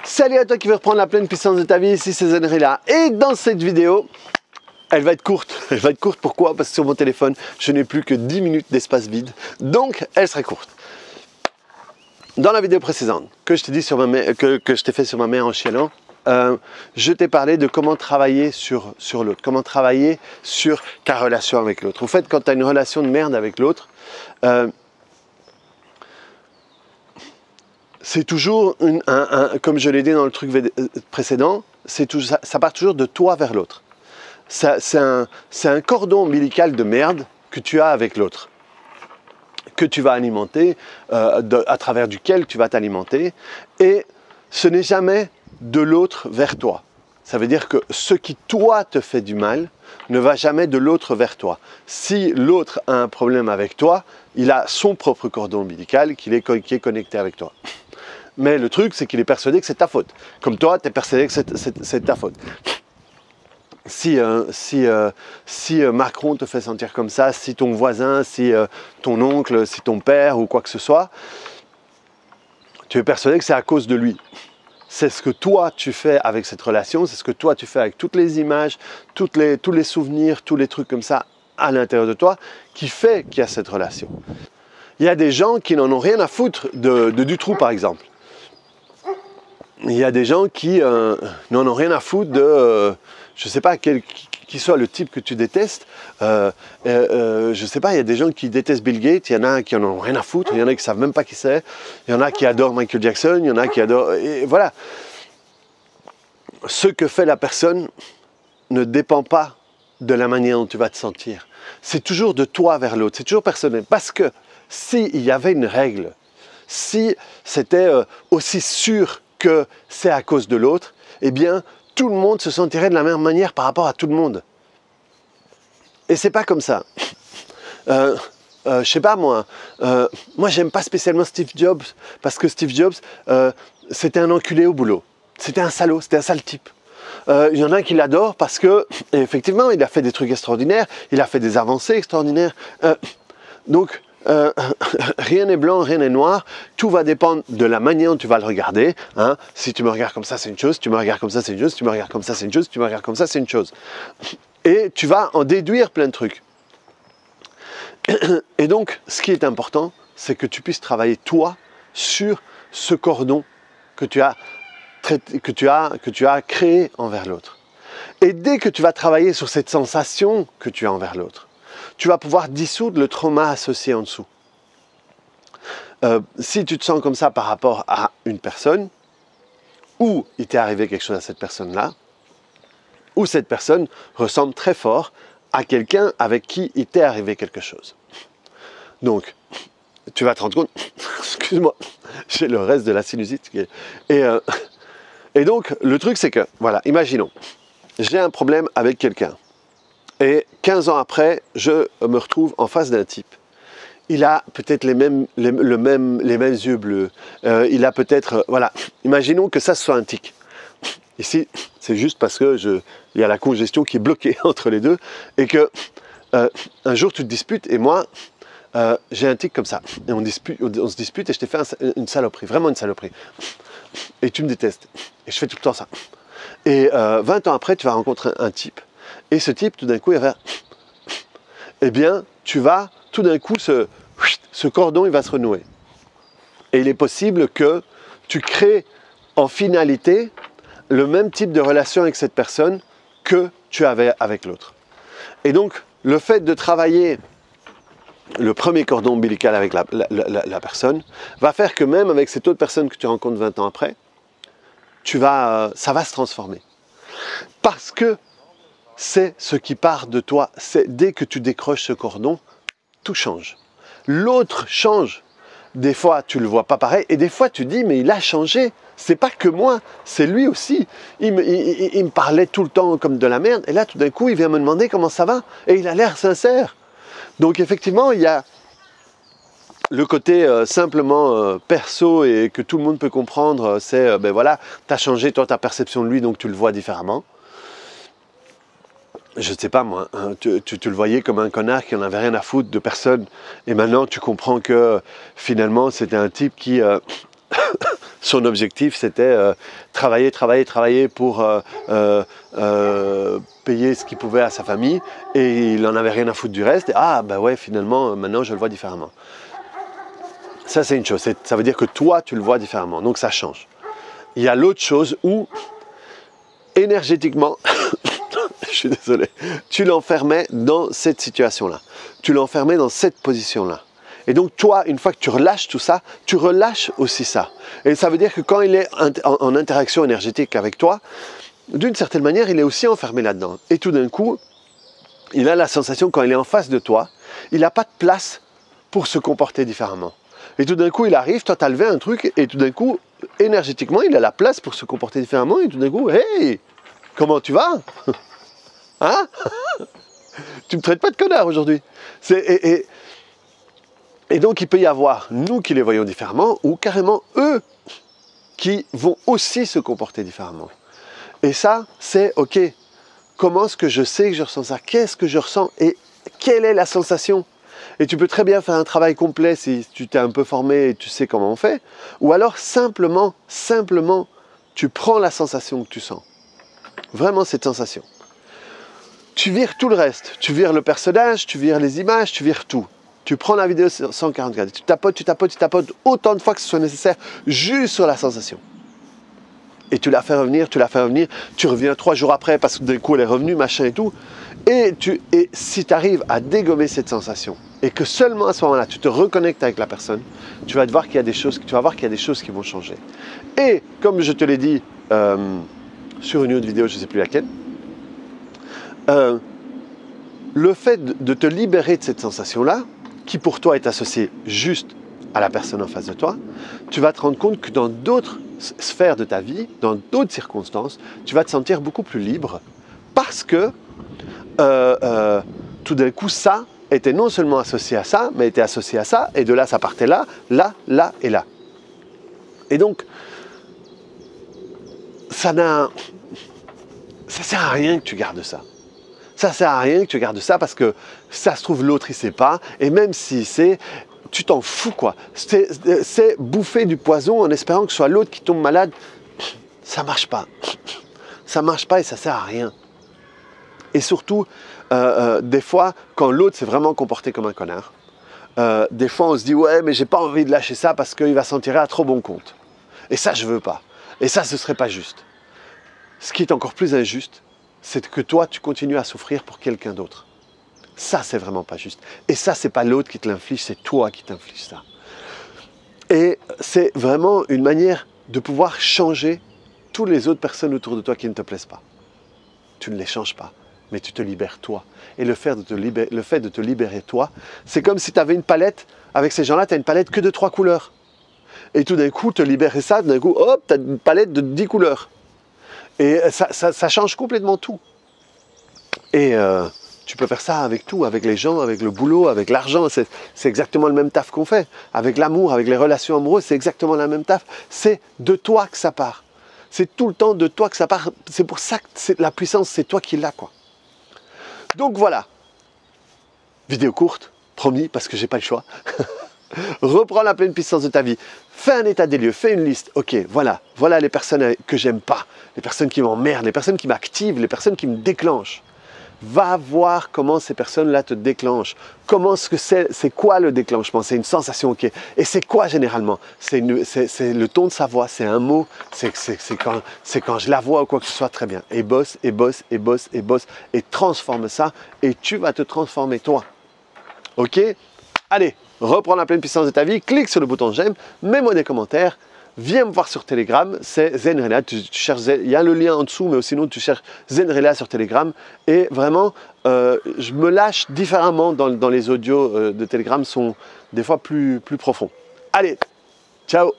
Salut à toi qui veux reprendre la pleine puissance de ta vie, ici c'est Zenrila. Et dans cette vidéo, elle va être courte. Elle va être courte, pourquoi? Parce que sur mon téléphone, je n'ai plus que 10 minutes d'espace vide. Donc, elle sera courte. Dans la vidéo précédente, que je t'ai dit sur que je t'ai fait sur ma mère en chialant, je t'ai parlé de comment travailler sur l'autre, comment travailler sur ta relation avec l'autre. Au fait, quand tu as une relation de merde avec l'autre, c'est toujours, comme je l'ai dit dans le truc précédent, ça part toujours de toi vers l'autre. C'est un cordon ombilical de merde que tu as avec l'autre, que tu vas alimenter, à travers duquel tu vas t'alimenter, et ce n'est jamais de l'autre vers toi. Ça veut dire que ce qui, toi, te fait du mal, ne va jamais de l'autre vers toi. Si l'autre a un problème avec toi, il a son propre cordon ombilical qui est connecté avec toi. Mais le truc, c'est qu'il est persuadé que c'est ta faute. Comme toi, tu es persuadé que c'est ta faute. Si Macron te fait sentir comme ça, si ton voisin, si ton oncle, si ton père ou quoi que ce soit, tu es persuadé que c'est à cause de lui. C'est ce que toi tu fais avec cette relation, c'est ce que toi tu fais avec toutes les images, tous les souvenirs, tous les trucs comme ça à l'intérieur de toi qui fait qu'il y a cette relation. Il y a des gens qui n'en ont rien à foutre de Dutroux par exemple. Il y a des gens qui n'en ont rien à foutre de, je ne sais pas, qui soit le type que tu détestes. Je ne sais pas, il y a des gens qui détestent Bill Gates, il y en a qui n'en ont rien à foutre, il y en a qui ne savent même pas qui c'est, il y en a qui adorent Michael Jackson, il y en a qui adorent... Et voilà. Ce que fait la personne ne dépend pas de la manière dont tu vas te sentir. C'est toujours de toi vers l'autre, c'est toujours personnel. Parce que s'il y avait une règle, si c'était aussi sûr que c'est à cause de l'autre, eh bien, tout le monde se sentirait de la même manière par rapport à tout le monde. Et c'est pas comme ça. Je sais pas moi j'aime pas spécialement Steve Jobs, parce que Steve Jobs, c'était un enculé au boulot. C'était un salaud, c'était un sale type. Il y en a qui l'adorent parce que, effectivement, il a fait des trucs extraordinaires, il a fait des avancées extraordinaires. Donc, rien n'est blanc, rien n'est noir, tout va dépendre de la manière dont tu vas le regarder. Hein. Si tu me regardes comme ça, c'est une chose, si tu me regardes comme ça, c'est une chose, si tu me regardes comme ça, c'est une chose, si tu me regardes comme ça, c'est une chose. Et tu vas en déduire plein de trucs. Et donc, ce qui est important, c'est que tu puisses travailler, toi, sur ce cordon que tu as créé envers l'autre. Et dès que tu vas travailler sur cette sensation que tu as envers l'autre, tu vas pouvoir dissoudre le trauma associé en dessous. Si tu te sens comme ça par rapport à une personne, ou il t'est arrivé quelque chose à cette personne-là, ou cette personne ressemble très fort à quelqu'un avec qui il t'est arrivé quelque chose. Donc, tu vas te rendre compte, excuse-moi, j'ai le reste de la sinusite. Et donc, le truc c'est que, voilà, imaginons, j'ai un problème avec quelqu'un. Et 15 ans après, je me retrouve en face d'un type. Il a peut-être les mêmes yeux bleus. Il a peut-être... voilà. Imaginons que ça soit un tic. Ici, c'est juste parce que il y a la congestion qui est bloquée entre les deux. Et que un jour, tu te disputes. Et moi, j'ai un tic comme ça. Et on se dispute et je t'ai fait une saloperie. Vraiment une saloperie. Et tu me détestes. Et je fais tout le temps ça. Et 20 ans après, tu vas rencontrer un type. Et ce type, tout d'un coup, il va faire... Eh bien, tu vas, tout d'un coup, ce cordon, il va se renouer. Et il est possible que tu crées, en finalité, le même type de relation avec cette personne que tu avais avec l'autre. Et donc, le fait de travailler le premier cordon ombilical avec la personne va faire que même avec cette autre personne que tu rencontres 20 ans après, ça va se transformer. Parce que c'est ce qui part de toi. C'est dès que tu décroches ce cordon, tout change. L'autre change. Des fois, tu ne le vois pas pareil. Et des fois, tu dis, mais il a changé. C'est pas que moi, c'est lui aussi. Il me parlait tout le temps comme de la merde. Et là, tout d'un coup, il vient me demander comment ça va. Et il a l'air sincère. Donc, effectivement, il y a le côté simplement perso et que tout le monde peut comprendre. C'est, ben voilà, tu as changé, toi, ta perception de lui, donc tu le vois différemment. Je ne sais pas moi, hein, tu le voyais comme un connard qui n'en avait rien à foutre de personne, et maintenant tu comprends que finalement c'était un type qui Son objectif, c'était travailler pour payer ce qu'il pouvait à sa famille, et il n'en avait rien à foutre du reste. Et, ah, ben ouais, finalement, maintenant, je le vois différemment. Ça, c'est une chose. Ça veut dire que toi, tu le vois différemment. Donc, ça change. Il y a l'autre chose où, énergétiquement, je suis désolé, tu l'enfermais dans cette situation-là. Tu l'enfermais dans cette position-là. Et donc, toi, une fois que tu relâches tout ça, tu relâches aussi ça. Et ça veut dire que quand il est en interaction énergétique avec toi, d'une certaine manière, il est aussi enfermé là-dedans. Et tout d'un coup, il a la sensation, quand il est en face de toi, il n'a pas de place pour se comporter différemment. Et tout d'un coup, il arrive, toi, tu as levé un truc, et tout d'un coup, énergétiquement, il a la place pour se comporter différemment, et tout d'un coup, hey, comment tu vas? Hein? Tu me traites pas de connard aujourd'hui. Et donc, il peut y avoir, nous qui les voyons différemment, ou carrément eux qui vont aussi se comporter différemment. Et ça, c'est, ok, comment est-ce que je sais que je ressens ça? Qu'est-ce que je ressens? Et quelle est la sensation? Et tu peux très bien faire un travail complet si tu t'es un peu formé et tu sais comment on fait. Ou alors simplement, tu prends la sensation que tu sens. Vraiment cette sensation. Tu vires tout le reste. Tu vires le personnage, tu vires les images, tu vires tout. Tu prends la vidéo 144, tu tapotes autant de fois que ce soit nécessaire, juste sur la sensation. Et tu la fais revenir, tu reviens 3 jours après parce que d'un coup elle est revenue, machin et tout. Et si tu arrives à dégommer cette sensation, et que seulement à ce moment-là, tu te reconnectes avec la personne, tu vas voir qu'il y a des choses qui vont changer. Et comme je te l'ai dit sur une autre vidéo, je ne sais plus laquelle, le fait de te libérer de cette sensation-là, qui pour toi est associée juste à la personne en face de toi, tu vas te rendre compte que dans d'autres sphères de ta vie, dans d'autres circonstances, tu vas te sentir beaucoup plus libre parce que tout d'un coup, ça était non seulement associé à ça, mais était associé à ça, et de là, ça partait là, là, là et là. Et donc, ça sert à rien que tu gardes ça. Ça sert à rien que tu gardes ça parce que ça se trouve l'autre il sait pas, et même s'il sait, tu t'en fous quoi. C'est bouffer du poison en espérant que ce soit l'autre qui tombe malade. Ça marche pas. Ça marche pas et ça sert à rien. Et surtout, des fois, quand l'autre s'est vraiment comporté comme un connard, des fois on se dit ouais mais j'ai pas envie de lâcher ça parce qu'il va s'en tirer à trop bon compte. Et ça je veux pas. Et ça ce serait pas juste. Ce qui est encore plus injuste, c'est que toi, tu continues à souffrir pour quelqu'un d'autre. Ça, c'est vraiment pas juste. Et ça, c'est pas l'autre qui te l'inflige, c'est toi qui t'inflige ça. Et c'est vraiment une manière de pouvoir changer toutes les autres personnes autour de toi qui ne te plaisent pas. Tu ne les changes pas, mais tu te libères toi. Et le fait de te libérer toi, c'est comme si tu avais une palette, avec ces gens-là, tu as une palette que de 3 couleurs. Et tout d'un coup, te libérer ça, d'un coup, hop, tu as une palette de 10 couleurs. Et ça change complètement tout. Et tu peux faire ça avec tout, avec les gens, avec le boulot, avec l'argent. C'est exactement le même taf qu'on fait. Avec l'amour, avec les relations amoureuses, c'est exactement la même taf. C'est de toi que ça part. C'est tout le temps de toi que ça part. C'est pour ça que la puissance, c'est toi qui l'as, quoi. Donc voilà. Vidéo courte, promis, parce que j'ai pas le choix. Reprends la pleine puissance de ta vie. Fais un état des lieux, fais une liste. Ok, voilà les personnes que j'aime pas, les personnes qui m'emmerdent, les personnes qui m'activent, les personnes qui me déclenchent. Va voir comment ces personnes-là te déclenchent. Comment est-ce que c'est quoi le déclenchement? C'est une sensation, ok. Et c'est quoi généralement? C'est le ton de sa voix, c'est un mot, c'est quand je la vois ou quoi que ce soit, très bien. Et bosse, et transforme ça, et tu vas te transformer toi. Ok? Allez, reprends la pleine puissance de ta vie, clique sur le bouton j'aime, mets-moi des commentaires, viens me voir sur Telegram, c'est Zenrela, tu cherches, il y a le lien en dessous, mais sinon tu cherches Zenrela sur Telegram, et vraiment, je me lâche différemment dans les audios de Telegram, sont des fois plus profonds. Allez, ciao!